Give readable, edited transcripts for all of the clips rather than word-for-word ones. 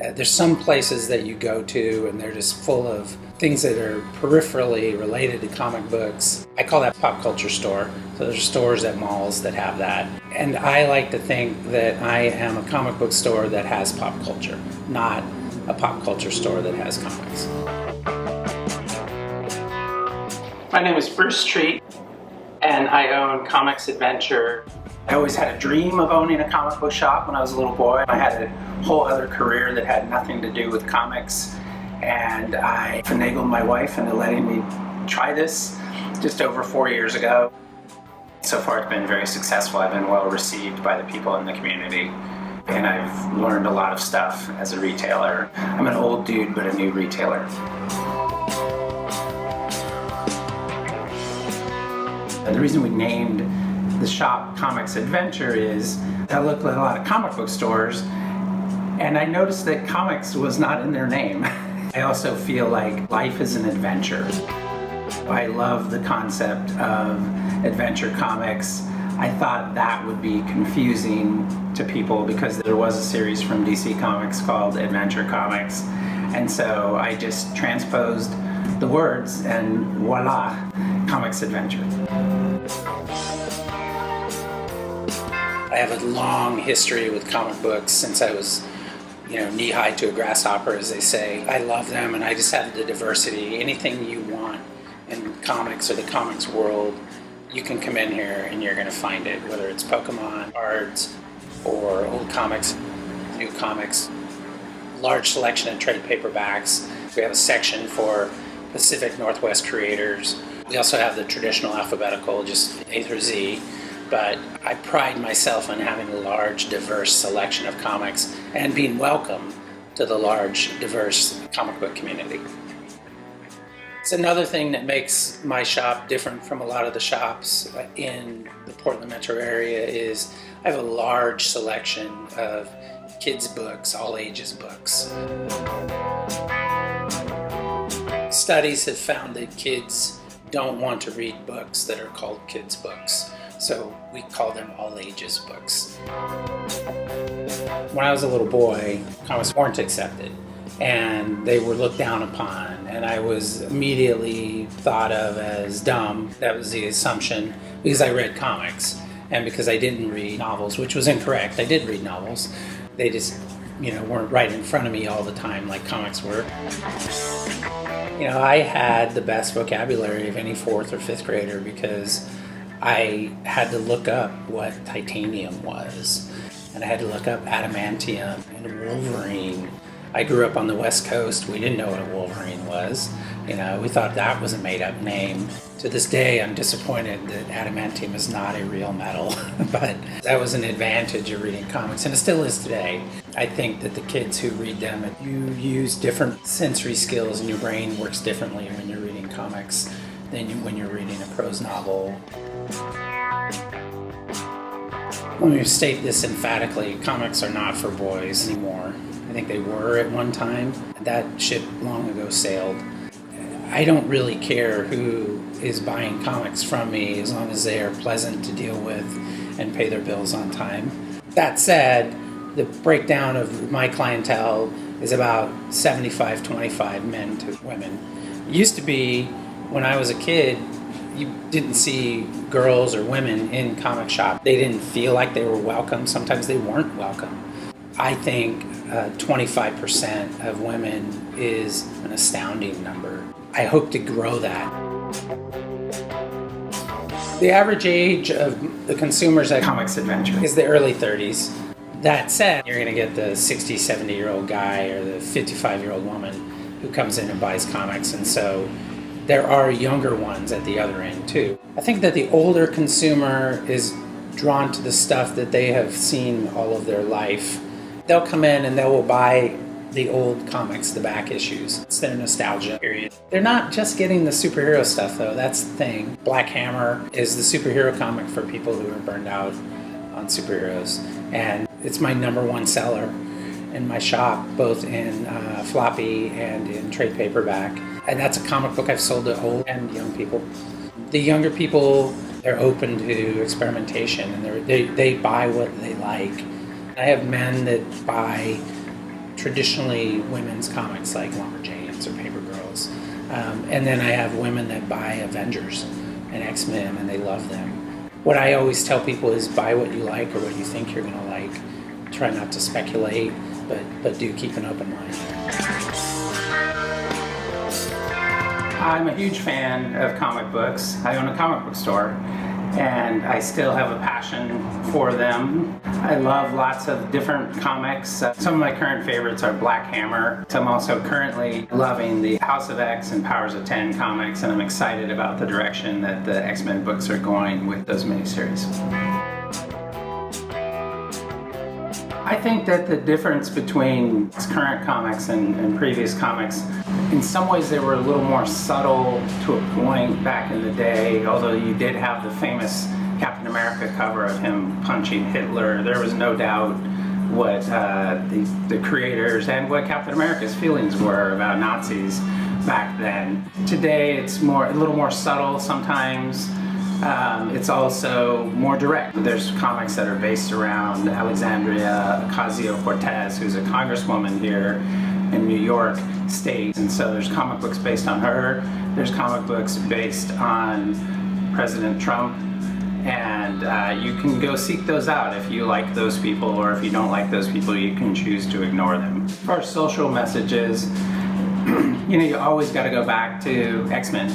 There's some places that you go to and they're just full of things that are peripherally related to comic books. I call that pop culture store. So there's stores at malls that have that. And I like to think that I am a comic book store that has pop culture, not a pop culture store that has comics. My name is Bruce Treat, and I own Comics Adventure. I always had a dream of owning a comic book shop when I was a little boy. I had a whole other career that had nothing to do with comics, and I finagled my wife into letting me try this just over 4 years ago. So far it's been very successful. I've been well received by the people in the community, and I've learned a lot of stuff as a retailer. I'm an old dude, but a new retailer. And the reason we named the shop Comics Adventure is I looked at a lot of comic book stores and I noticed that comics was not in their name. I also feel like life is an adventure. I love the concept of adventure comics. I thought that would be confusing to people because there was a series from DC Comics called Adventure Comics, and so I just transposed the words and voila, Comics Adventure. I have a long history with comic books since I was, knee-high to a grasshopper, as they say. I love them, and I just have the diversity. Anything you want in comics or the comics world, you can come in here and you're going to find it, whether it's Pokemon, cards, or old comics, new comics, large selection of trade paperbacks. We have a section for Pacific Northwest creators. We also have the traditional alphabetical, just A through Z. But I pride myself on having a large, diverse selection of comics and being welcome to the large, diverse comic book community. It's another thing that makes my shop different from a lot of the shops in the Portland metro area is I have a large selection of kids' books, all ages books. Studies have found that kids don't want to read books that are called kids' books. So we call them all ages books. When I was a little boy, comics weren't accepted and they were looked down upon, and I was immediately thought of as dumb. That was the assumption because I read comics and because I didn't read novels, which was incorrect. I did read novels. They just, weren't right in front of me all the time like comics were. I had the best vocabulary of any 4th or 5th grader because I had to look up what titanium was, and I had to look up adamantium and Wolverine. I grew up on the West Coast. We didn't know what a Wolverine was. We thought that was a made-up name. To this day, I'm disappointed that adamantium is not a real metal, but that was an advantage of reading comics, and it still is today. I think that the kids who read them, you use different sensory skills, and your brain works differently when you're reading comics than when you're reading a prose novel. Let me state this emphatically, comics are not for boys anymore. I think they were at one time. That ship long ago sailed. I don't really care who is buying comics from me as long as they are pleasant to deal with and pay their bills on time. That said, the breakdown of my clientele is about 75-25 men to women. It used to be, when I was a kid, you didn't see girls or women in comic shop. They didn't feel like they were welcome. Sometimes they weren't welcome. I think 25% of women is an astounding number. I hope to grow that. The average age of the consumers at Comics Adventure is the early 30s. That said, you're going to get the 60, 70-year-old guy or the 55-year-old woman who comes in and buys comics, and so there are younger ones at the other end too. I think that the older consumer is drawn to the stuff that they have seen all of their life. They'll come in and they will buy the old comics, the back issues. It's their nostalgia period. They're not just getting the superhero stuff though, that's the thing. Black Hammer is the superhero comic for people who are burned out on superheroes. And it's my #1 seller in my shop, both in floppy and in trade paperback. And that's a comic book I've sold to old and young people. The younger people, they're open to experimentation and they buy what they like. I have men that buy traditionally women's comics like Lumberjanes or Paper Girls. And then I have women that buy Avengers and X-Men and they love them. What I always tell people is buy what you like or what you think you're going to like. Try not to speculate, but do keep an open mind. I'm a huge fan of comic books. I own a comic book store, and I still have a passion for them. I love lots of different comics. Some of my current favorites are Black Hammer. I'm also currently loving the House of X and Powers of 10 comics, and I'm excited about the direction that the X-Men books are going with those miniseries. I think that the difference between current comics and previous comics, in some ways they were a little more subtle to a point back in the day, although you did have the famous Captain America cover of him punching Hitler. There was no doubt what the creators and what Captain America's feelings were about Nazis back then. Today it's a little more subtle sometimes. It's also more direct. There's comics that are based around Alexandria Ocasio-Cortez, who's a congresswoman here in New York State. And so there's comic books based on her. There's comic books based on President Trump. And you can go seek those out if you like those people, or if you don't like those people, you can choose to ignore them. As far as social messages, you always got to go back to X-Men.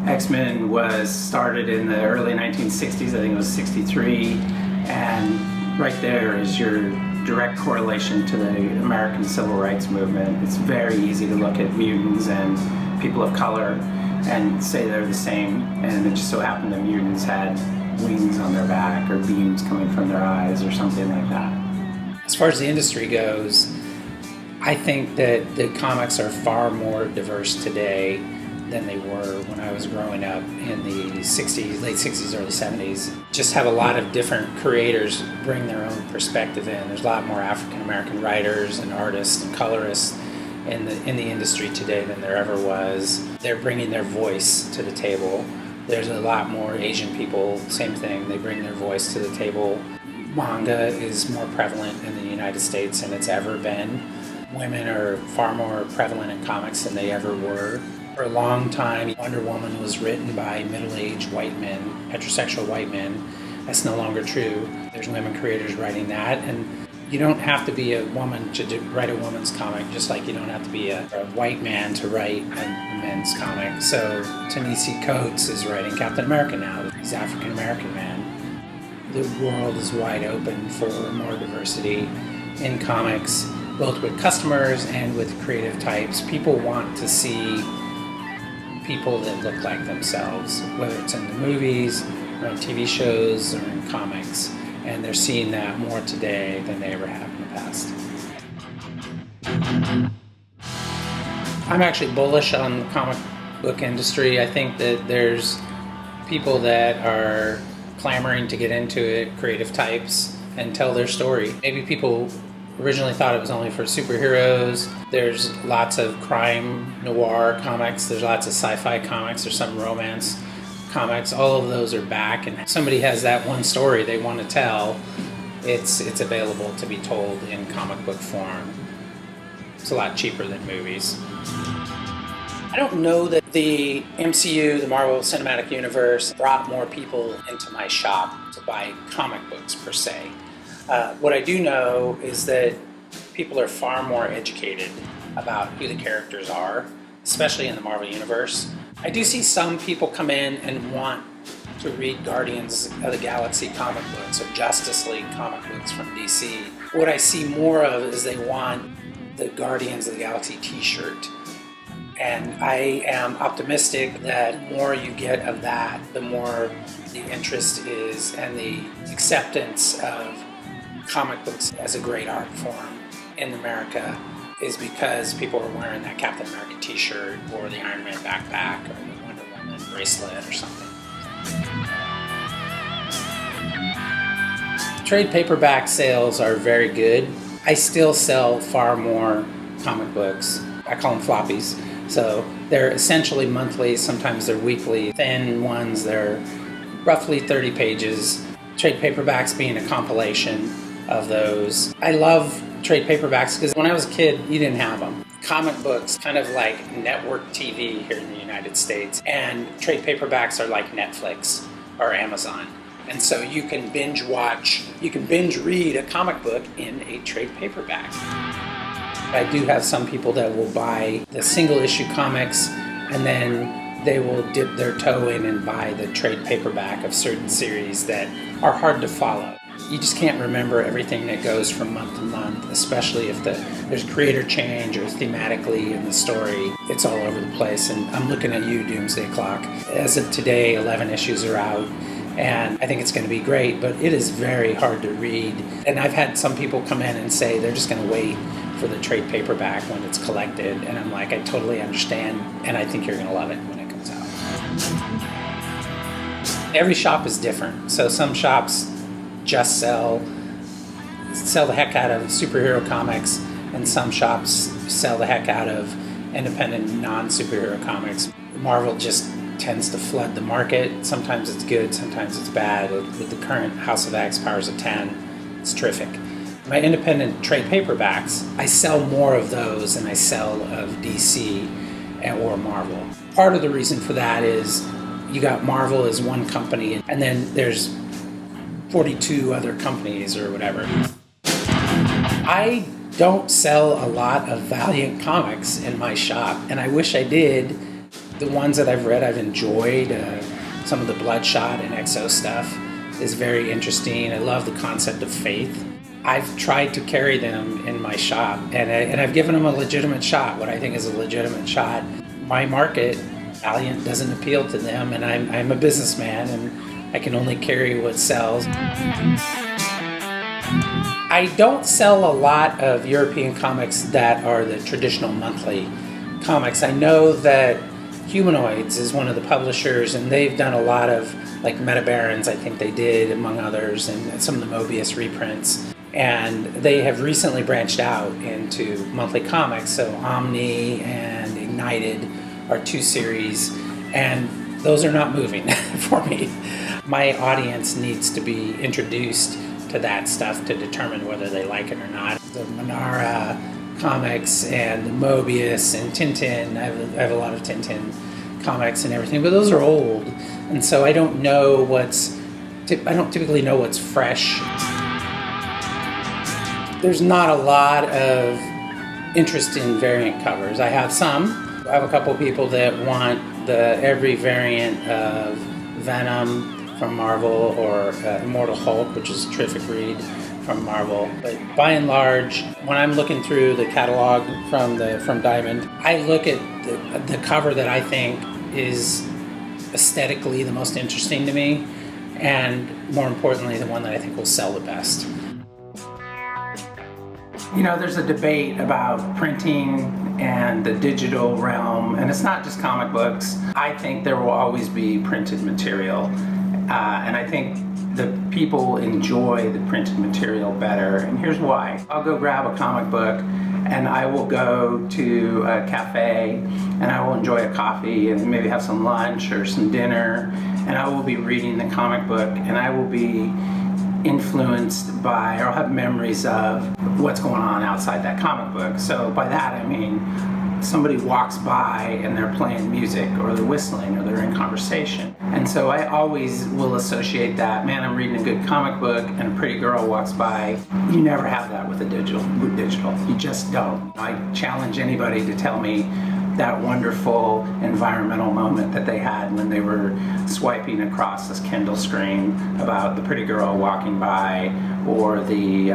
X-Men was started in the early 1960s, I think it was 63, and right there is your direct correlation to the American Civil Rights Movement. It's very easy to look at mutants and people of color and say they're the same, and it just so happened the mutants had wings on their back or beams coming from their eyes or something like that. As far as the industry goes, I think that the comics are far more diverse today than they were when I was growing up in the 60s, late 60s, early 70s. Just have a lot of different creators bring their own perspective in. There's a lot more African American writers and artists and colorists in the industry today than there ever was. They're bringing their voice to the table. There's a lot more Asian people, same thing, they bring their voice to the table. Manga is more prevalent in the United States than it's ever been. Women are far more prevalent in comics than they ever were. For a long time, Wonder Woman was written by middle-aged white men, heterosexual white men. That's no longer true. There's women creators writing that, and you don't have to be a woman to write a woman's comic, just like you don't have to be a white man to write a men's comic. So Ta-Nehisi Coates is writing Captain America now. He's an African American man. The world is wide open for more diversity in comics, both with customers and with creative types. People want to see people that look like themselves, whether it's in the movies or on TV shows or in comics, and they're seeing that more today than they ever have in the past. I'm actually bullish on the comic book industry. I think that there's people that are clamoring to get into it, creative types, and tell their story. Maybe people originally thought it was only for superheroes. There's lots of crime noir comics. There's lots of sci-fi comics. There's some romance comics. All of those are back, and if somebody has that one story they want to tell, it's available to be told in comic book form. It's a lot cheaper than movies. I don't know that the MCU, the Marvel Cinematic Universe, brought more people into my shop to buy comic books per se. What I do know is that people are far more educated about who the characters are, especially in the Marvel Universe. I do see some people come in and want to read Guardians of the Galaxy comic books or Justice League comic books from DC. What I see more of is they want the Guardians of the Galaxy t-shirt. And I am optimistic that the more you get of that, the more the interest is and the acceptance of comic books as a great art form in America is because people are wearing that Captain America t-shirt or the Iron Man backpack or the Wonder Woman bracelet or something. Trade paperback sales are very good. I still sell far more comic books. I call them floppies. So they're essentially monthly, sometimes they're weekly. Thin ones, they're roughly 30 pages. Trade paperbacks being a compilation of those. I love trade paperbacks, because when I was a kid, you didn't have them. Comic books, kind of like network TV here in the United States, and trade paperbacks are like Netflix or Amazon. And so you can binge read a comic book in a trade paperback. I do have some people that will buy the single issue comics, and then they will dip their toe in and buy the trade paperback of certain series that are hard to follow. You just can't remember everything that goes from month to month, especially if there's creator change or thematically in the story. It's all over the place, and I'm looking at you, Doomsday Clock. As of today, 11 issues are out, and I think it's going to be great, but it is very hard to read. And I've had some people come in and say they're just going to wait for the trade paperback when it's collected, and I'm like, I totally understand, and I think you're going to love it when it comes out. Every shop is different, so some shops just sell the heck out of superhero comics, and some shops sell the heck out of independent non-superhero comics. Marvel just tends to flood the market. Sometimes it's good, sometimes it's bad. With the current House of X Powers of 10, it's terrific. My independent trade paperbacks, I sell more of those than I sell of DC or Marvel. Part of the reason for that is you got Marvel as one company, and then there's 42 other companies or whatever. I don't sell a lot of Valiant comics in my shop, and I wish I did. The ones that I've read, I've enjoyed. Some of the Bloodshot and Exo stuff is very interesting. I love the concept of faith. I've tried to carry them in my shop, and I've given them a legitimate shot, what I think is a legitimate shot. My market, Valiant, doesn't appeal to them, and I'm a businessman, and I can only carry what sells. I don't sell a lot of European comics that are the traditional monthly comics. I know that Humanoids is one of the publishers, and they've done a lot of, like Meta Barons, I think they did, among others, and some of the Mobius reprints. And they have recently branched out into monthly comics, so Omni and Ignited are two series, and those are not moving for me. My audience needs to be introduced to that stuff to determine whether they like it or not. The Manara comics and the Mobius and Tintin, I have a lot of Tintin comics and everything, but those are old, and so I don't typically know what's fresh. There's not a lot of interest in variant covers. I have a couple people that want every variant of Venom from Marvel, or Immortal Hulk, which is a terrific read from Marvel. But by and large, when I'm looking through the catalog from Diamond, I look at the cover that I think is aesthetically the most interesting to me, and more importantly, the one that I think will sell the best. You know, there's a debate about printing and the digital realm, and it's not just comic books. I think there will always be printed material, and I think the people enjoy the printed material better, and here's why. I'll go grab a comic book, and I will go to a cafe, and I will enjoy a coffee and maybe have some lunch or some dinner, and I will be reading the comic book, and I will be influenced by, or have memories of, what's going on outside that comic book. So by that I mean somebody walks by and they're playing music, or they're whistling, or they're in conversation. And so I always will associate that, man, I'm reading a good comic book and a pretty girl walks by. You never have that with a digital. You just don't. I challenge anybody to tell me that wonderful environmental moment that they had when they were swiping across this Kindle screen about the pretty girl walking by, or the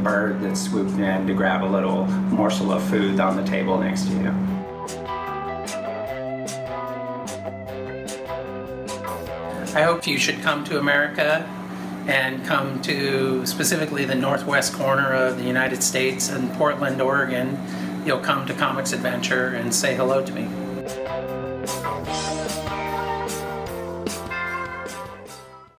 bird that swooped in to grab a little morsel of food on the table next to you. I hope you should come to America, and come to specifically the northwest corner of the United States in Portland, Oregon. You'll come to Comics Adventure and say hello to me.